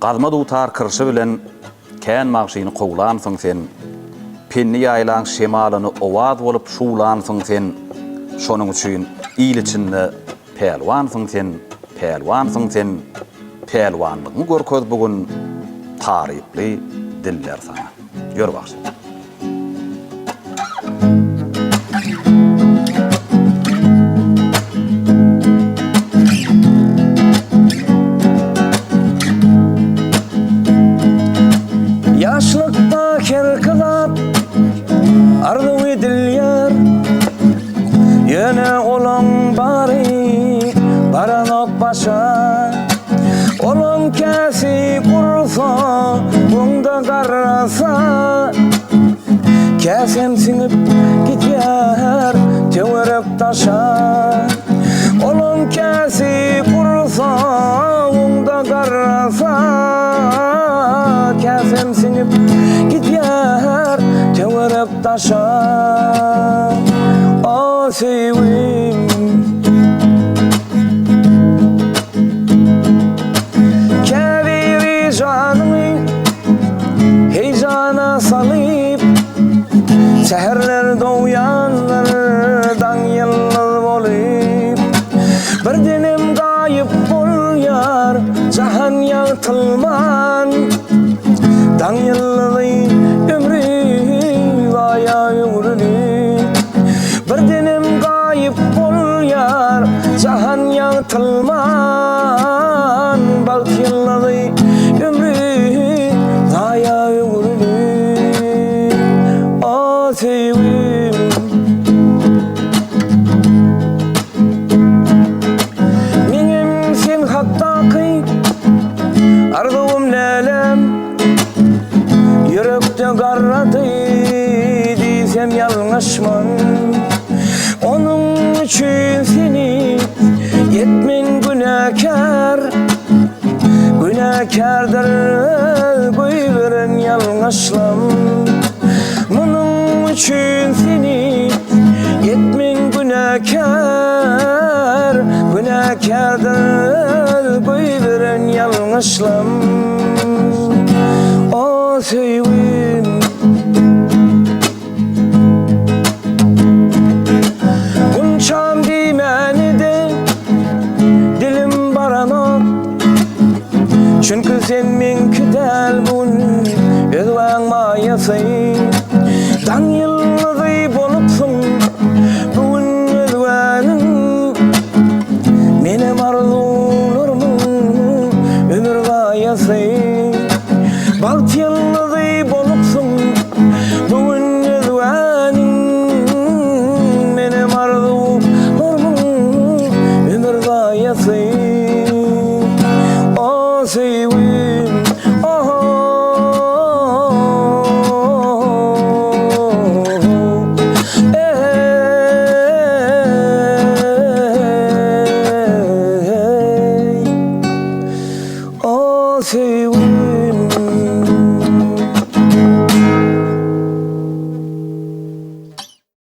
Gazma dutar kırşı bilen kän magşyny gowlansyň sen. Penni ýaýlan şemalyny owaz bolup şuwlansyň sen. Şonuň üçin il içinde pelwansyň sen, pelwansyň sen. Pelwanlygyň görköz bugün taryply diller sana. Ýör bax. Yaşlıkta kerkılap arzu edilýär. Yine olan bari baranok başa. Olan käsi kursa bunda garrasa. Käsem siňip gitýär tewerek taşa. Olan käsi kursa bunda garrasa. Käsem siňip gitýär tewerek taşa. O sevim keviri canımı heyecana salıp seherler doğuyanlardan yıldız olup bir denem gayip bolýar jahan ýagtylman dan yıldızı ömrü vaya ömrünü bir denem gayip bolýar jahan ýagtylman balt yıldızı ömrü vaya ömrünü o sevim meňem sen hakdaky arzum lelem yürekde garrady diýsem ýalňaşman. Onun üçün seni yetmen günäkär. Günäkärdir goýberen ýalňaşlam. Munun üçün seni yetmen günäkär. Günäkärdir goýberen ýalňaşlam. O sevim Unçam diýmänide dilim baranok. Çünkü sen meňkidäl bugün özüň maýasy. Dan yıldyzy bolupsyň bugün özüňiň. Menem arzularymyň ömür gaýasy.